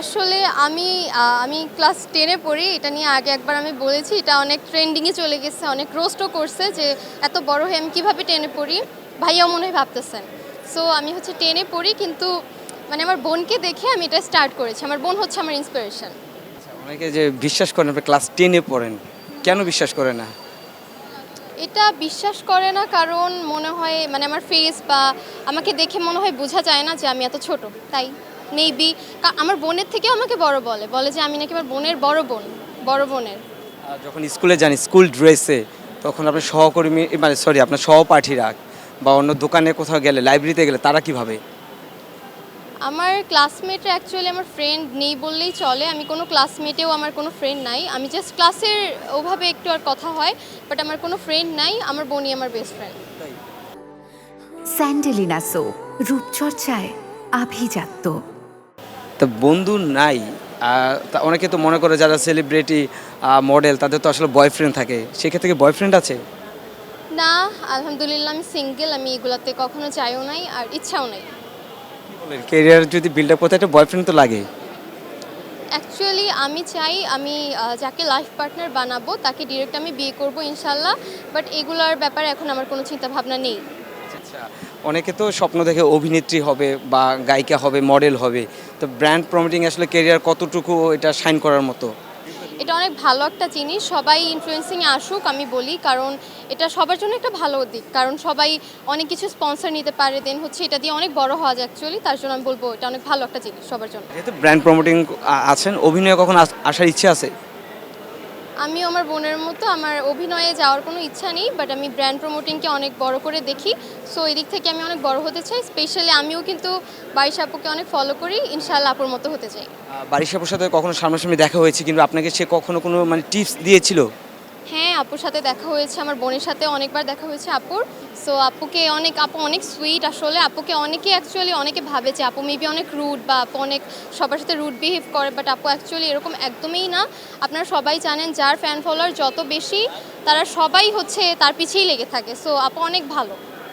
আসলে আমি ক্লাস 10 এ পড়ি। এটা নিয়ে আগে একবার আমি বলেছি। এটা অনেক ট্রেন্ডিং এ চলে গেছে। অনেক রোস্টও করছে যে এত বড় হয়ে আমি কিভাবে 10 এ পড়ি? ভাইয়াও মনে হয় ভাবতেছেন। সো আমি হচ্ছে 10 এ পড়ি কিন্তু মানে আমার বোনকে দেখে আমি এটা স্টার্ট করেছি। আমার বোন হচ্ছে আমার ইন্সপিরেশন। অনেকে যে বিশ্বাস করেন আপনি ক্লাস 10 এ পড়েন। কেন বিশ্বাস করে না? এটা বিশ্বাস করে না কারণ মনে হয় মানে আমার ফেস বা আমাকে দেখে মনে হয় বোঝা যায় না যে আমি এত ছোট। তাই মেবি আমার বোনের থেকেও আমাকে বড় বলে। বলে যে আমি নাকি আমার বোনের বড় বোন, বড় বোনের। যখন স্কুলে যান স্কুল ড্রেসে তখন আপনার সহকর্মী মানে সরি আপনার সহপাঠীরা বা অন্য দোকানে কোথাও গেলে লাইব্রেরিতে গেলে তারা কি ভাবে? আমার ক্লাসমেটরা অ্যাকচুয়ালি আমার ফ্রেন্ড নেই বললেই চলে। আমি কোনো ক্লাসমেটেও আমার কোনো ফ্রেন্ড নাই। আমি জাস্ট ক্লাসের ওভাবে একটু আর কথা হয়। বাট আমার কোনো ফ্রেন্ড নাই। আমার বোনই আমার বেস্ট ফ্রেন্ড। স্যান্ডেলিনা সো রূপচর্চায় আভিজাত্য। তো বন্ধু নাই। অনেকে তো মনে করে যারা সেলিব্রিটি মডেল তাদের তো আসলে বয়ফ্রেন্ড থাকে, সেক্ষেত্রে কি বয়ফ্রেন্ড আছে? না, আলহামদুলিল্লাহ আমি সিঙ্গেল। আমি এগুলাতে কখনো চাইও নাই আর ইচ্ছাও নাই। কেরিয়ার যদি বিল্ড আপ করতে একটা বয়ফ্রেন্ড তো লাগে। অ্যাকচুয়ালি আমি চাই আমি যাকে লাইফ পার্টনার বানাবো তাকে ডিরেক্ট আমি বিয়ে করব ইনশাল্লাহ। বাট এগুলোর ব্যাপারে এখন আমার কোনো চিন্তা ভাবনা নেই। আচ্ছা, অনেকে তো স্বপ্ন দেখে অভিনেত্রী হবে বা গায়িকা হবে, মডেল হবে। তো ব্র্যান্ড প্রমোটিং আসলে কেরিয়ার কতটুকু এটা শাইন করার মতো? এটা অনেক ভালো একটা জিনিস। সবাই ইনফ্লুয়েন্সিংয়ে আসুক আমি বলি, কারণ এটা সবার জন্য একটা ভালো দিক। কারণ সবাই অনেক কিছু স্পন্সর নিতে পারে, দেন হচ্ছে এটা দিয়ে অনেক বড় হওয়া যায় অ্যাকচুয়ালি। তার জন্য আমি বলবো এটা অনেক ভালো একটা জিনিস সবার জন্য। যেহেতু ব্র্যান্ড প্রমোটিং আছেন, অভিনয়ে কখন আসার ইচ্ছে আছে? আমি আমার বোনের মতো আমার অভিনয়ে যাওয়ার কোনো ইচ্ছা নেই, বাট আমি ব্র্যান্ড প্রমোটিংকে অনেক বড় করে দেখি। সো এদিক থেকে আমি অনেক বড় হতে চাই। স্পেশালি আমিও কিন্তু বাইশ আপুকে অনেক ফলো করি, ইনশাআল্লাহ আপুর মতো হতে চাই। বারিশাপুর সাথে কখনো সামনাসামনি দেখা হয়েছে, কিন্তু আপনাকে সে কখনো কোনো মানে টিপস দিয়েছিল? হ্যাঁ, আপুর সাথে দেখা হয়েছে, আমার বোনের সাথে অনেকবার দেখা হয়েছে আপুর। সো আপু অনেক সুইট আসলে। আপুকে অনেকে অ্যাকচুয়ালি অনেকে ভাবে যে আপু মেবি অনেক রুড বা আপু অনেক সবার সাথে রুড বিহেভ করে, বাট আপু অ্যাকচুয়ালি এরকম একদমই না। আপনারা সবাই জানেন যার ফ্যান ফলোয়ার যত বেশি তারা সবাই হচ্ছে তার পিছেই লেগে থাকে। সো আপু অনেক ভালো।